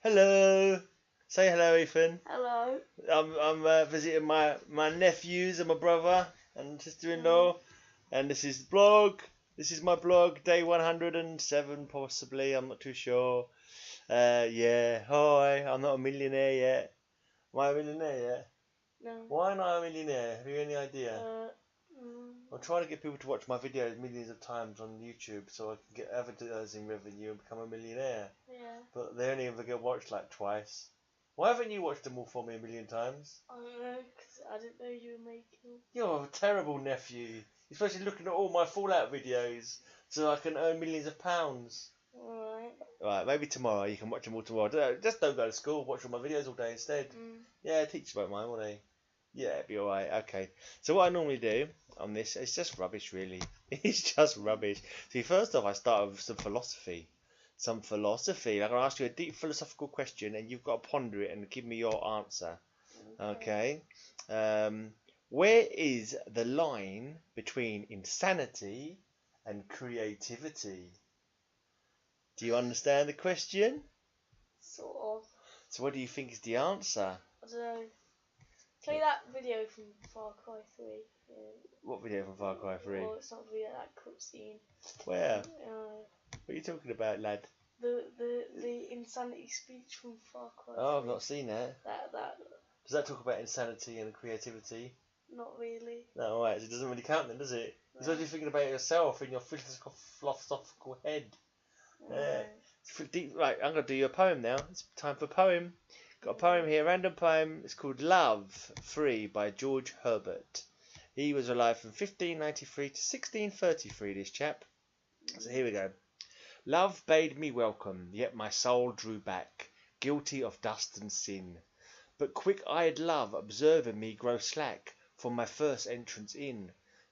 Hello. Say hello, Ethan. Hello. I'm visiting my nephews and my brother and sister-in-law, and this is blog. This is my blog, day 107 possibly. I'm not too sure. Yeah. Hi. I'm not a millionaire yet. Am I a millionaire yet? No. Why not a millionaire? Have you any idea? Mm. I'm trying to get people to watch my videos millions of times on YouTube so I can get advertising revenue and become a millionaire. Yeah. But they only ever get watched like twice. Why haven't you watched them all for me a million times? I don't know, because I didn't know you were making them. You're a terrible nephew. You're supposed to be looking at all my Fallout videos so I can earn millions of pounds. Alright. Right, maybe tomorrow you can watch them all tomorrow. Just don't go to school, watch all my videos all day instead. Yeah, teachers won't mind, will they? Yeah, it'll be alright. Okay. So what I normally do on this, it's just rubbish really. It's just rubbish. See, first off I start with some philosophy. Like I'm going to ask you a deep philosophical question and you've got to ponder it and give me your answer. Okay. Where is the line between insanity and creativity? Do you understand the question? Sort of. So what do you think is the answer? I don't know. Play that video from Far Cry 3. Yeah. What video from Far Cry 3? Well, it's not a video, that cutscene. Where? What are you talking about, lad? The insanity speech from Far Cry 3. Oh, I've not seen that. That. Does that talk about insanity and creativity? Not really. No, alright, so it doesn't really count then, does it? No. It's what you're thinking about yourself in your philosophical head. Right, I'm going to do you a poem now. It's time for a poem. Got a poem here, random poem. It's called Love Free by George Herbert. He was alive from 1593 to 1633, this chap. So here we go. Love bade me welcome, yet my soul drew back, guilty of dust and sin. But quick-eyed love, observing me grow slack from my first entrance in,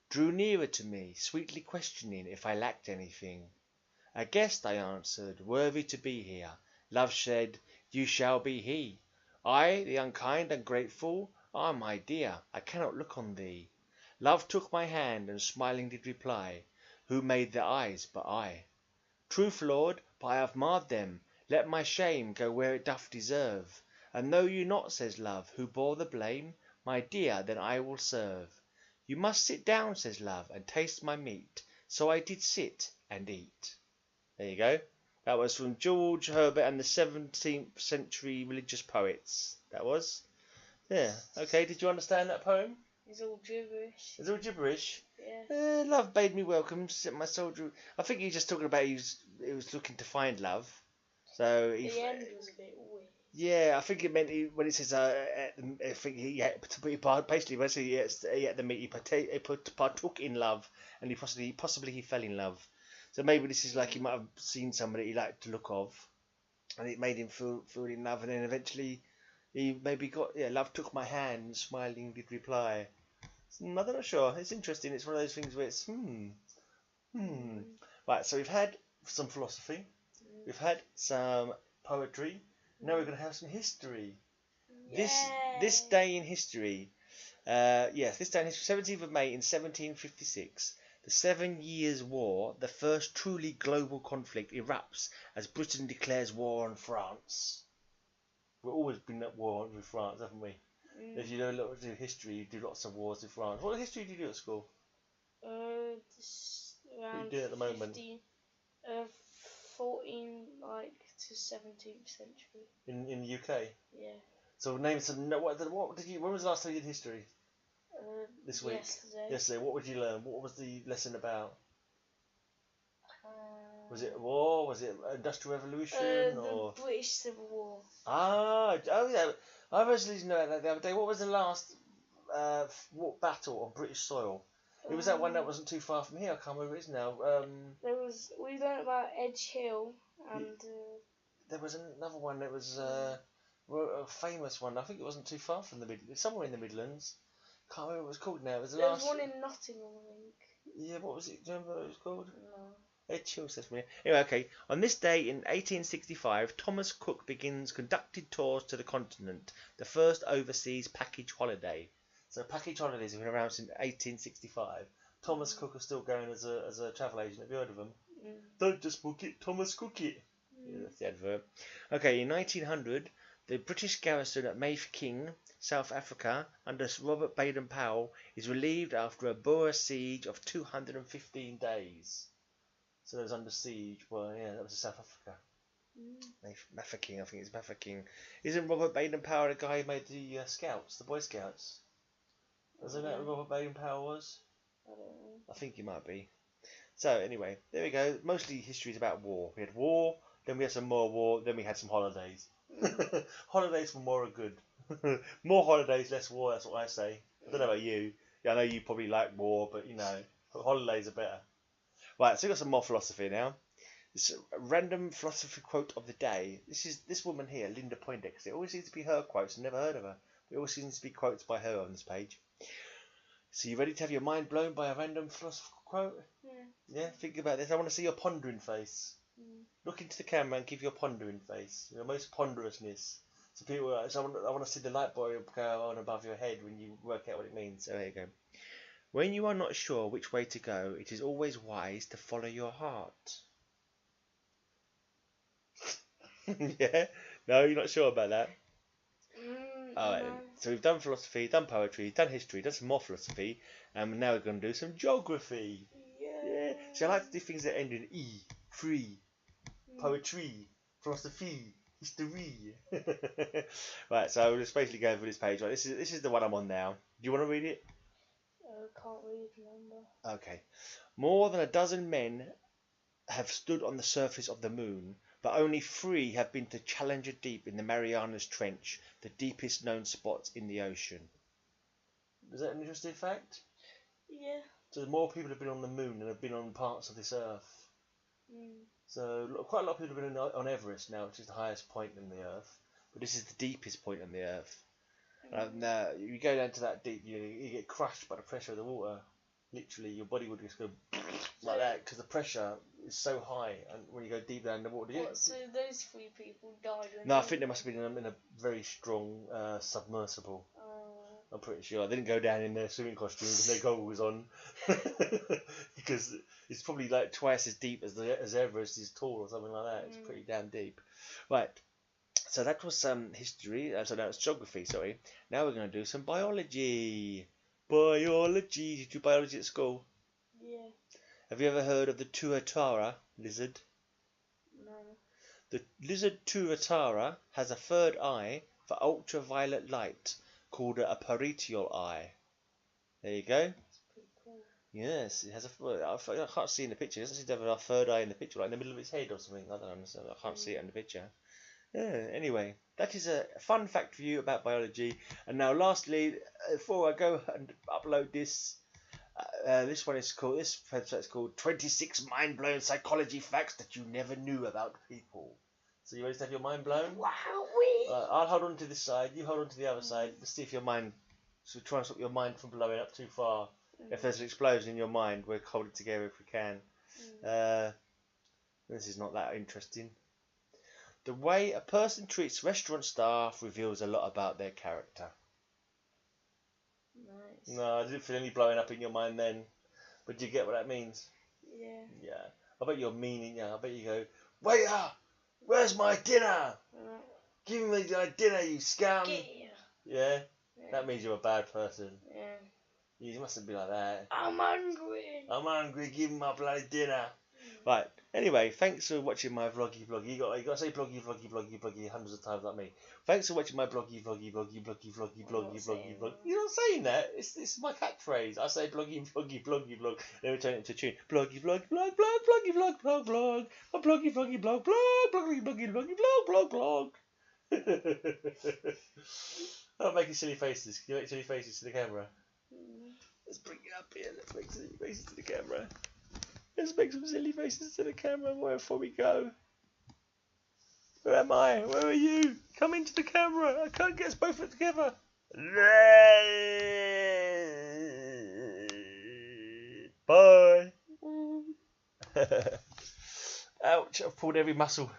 drew nearer to me, sweetly questioning if I lacked anything. A guest, I answered, worthy to be here. Love said, you shall be he. I, the unkind, ungrateful, ah, my dear, I cannot look on thee. Love took my hand and smiling did reply, who made the eyes but I? Truth, Lord, but I have marred them. Let my shame go where it doth deserve. And know you not, says Love, who bore the blame? My dear, then I will serve. You must sit down, says Love, and taste my meat. So I did sit and eat. There you go. That was from George Herbert and the 17th century religious poets. That was. Yeah. Okay, did you understand that poem? It's all gibberish. It's all gibberish? Yeah. Love bade me welcome, set my soul drew. I think he's just talking about he was looking to find love. So the end was a bit weird. Yeah, I think it meant when it says I think basically he ate the meat, he partook in love, and he possibly he fell in love. So maybe this is like he might have seen somebody he liked the look of, and it made him feel in love, and then eventually he maybe got love took my hand, smiling did reply. I'm not sure. It's interesting. It's one of those things where it's Right. So we've had some philosophy, we've had some poetry. Now we're going to have some history. Yay. This day in history. This day in history, 17th of May in 1756. The 7 Years' War, the first truly global conflict, erupts as Britain declares war on France. We've always been at war with France, haven't we? If you do history, you do lots of wars with France. What history do you do at school? Around what are you doing at the moment? 14 to 17th century. In the UK? Yeah. So name some. When was the last time you did history? This week. Yesterday. What would you learn? What was the lesson about? Was it war? Was it Industrial Revolution? The British Civil War. Oh yeah. I actually know that the other day. What was the last battle on British soil? It was that one that wasn't too far from here. I can't remember what it is now. We learned about Edge Hill and. There was another one that was a famous one. I think it wasn't too far from the Midlands. Somewhere in the Midlands. Can't remember what it was called now. It was there was one in Nottingham, I think. Yeah, what was it? Do you remember what it was called? No. Edge Hill says me. Anyway, okay. On this day in 1865, Thomas Cook begins conducted tours to the continent. The first overseas package holiday. So package holidays have been around since 1865. Thomas Cook is still going as a travel agent. Have you heard of him? Don't just book it, Thomas Cook it. Yeah, that's the advert. Okay, in 1900, the British garrison at Mafeking, South Africa, under Robert Baden-Powell, is relieved after a Boer siege of 215 days. So it was under siege. Well, yeah, that was in South Africa. Mafeking, I think it's Mafeking. Isn't Robert Baden-Powell the guy who made the Scouts, the Boy Scouts? Isn't that who Robert Baden-Powell was? I don't know. I think he might be. So anyway, there we go. Mostly history is about war. We had war, then we had some more war, then we had some holidays. Holidays for more are good. More holidays, less war, that's what I say. I don't know about you. Yeah, I know you probably like war, but you know, holidays are better. Right, so we've got some more philosophy now. This random philosophy quote of the day. This is this woman here, Linda Poindexter. It always seems to be her quotes. I've never heard of her. It always seems to be quotes by her on this page. So you ready to have your mind blown by a random philosophical quote? Yeah, think about this. I want to see your pondering face. Look into the camera and give your pondering face, your most ponderousness. So people, I want to see the light bulb go on above your head when you work out what it means. So there you go. When you are not sure which way to go, it is always wise to follow your heart. Yeah? No, you're not sure about that? Alright, so we've done philosophy, done poetry, done history, done some more philosophy, and now we're going to do some geography. Yeah. So I like to do things that end in E. Free. Poetry. Philosophy. History. Right, so we'll just basically go through this page. Right, this is the one I'm on now. Do you want to read it? I can't read, remember. Okay. More than a dozen men have stood on the surface of the moon, but only 3 have been to Challenger Deep in the Marianas Trench, the deepest known spot in the ocean. Is that an interesting fact? Yeah. So more people have been on the moon than have been on parts of this earth. So quite a lot of people have been on Everest now, which is the highest point on the earth. But this is the deepest point on the earth. Now, you go down to that deep, you get crushed by the pressure of the water. Literally, your body would just go like that because the pressure is so high, and when you go deep down in the water, So those 3 people died. No, I think they must have been in a very strong submersible. I'm pretty sure they didn't go down in their swimming costumes and their goggles on, because it's probably like twice as deep as Everest is tall or something like that. It's pretty damn deep. Right. So that was some history. So that was geography. Sorry. Now we're going to do some biology. Biology. Did you do biology at school? Yeah. Have you ever heard of the tuatara lizard? No. The lizard tuatara has a third eye for ultraviolet light called a parietal eye. There you go. That's pretty cool. Yes, it has I can't see in the picture. It doesn't seem to have a third eye in the picture, like in the middle of its head or something. I don't understand. I can't see it in the picture. Yeah, anyway, that is a fun fact for you about biology. And now, lastly, before I go and upload this, this one is called. This website is called 26 Mind-Blowing Psychology Facts That You Never Knew About People. So you ready to have your mind blown? Wow, I'll hold on to this side. You hold on to the other side. Let's see if your mind. So try and stop your mind from blowing up too far. If there's an explosion in your mind, we'll hold it together if we can. This is not that interesting. The way a person treats restaurant staff reveals a lot about their character. Nice. No, I didn't feel any blowing up in your mind then. But do you get what that means? Yeah. Yeah. I bet you're meaning. Yeah. I bet you go, waiter, where's my dinner? Give me my dinner, you scum. Yeah. That means you're a bad person. Yeah. You mustn't be like that. I'm hungry. I'm hungry. Give me my bloody dinner. Right. Anyway, thanks for watching my vloggy. You got to say vloggy hundreds of times like me. Thanks for watching my vloggy. You're not saying that. It's my catchphrase. I say vloggy. Then we turn it into a tune. Vloggy. My vloggy. I'm making silly faces. Can you make silly faces to the camera? Let's bring it up here. Let's make silly faces to the camera. Let's make some silly faces to the camera before we go. Where am I? Where are you? Come into the camera. I can't get us both together. Bye. Ouch, I've pulled every muscle.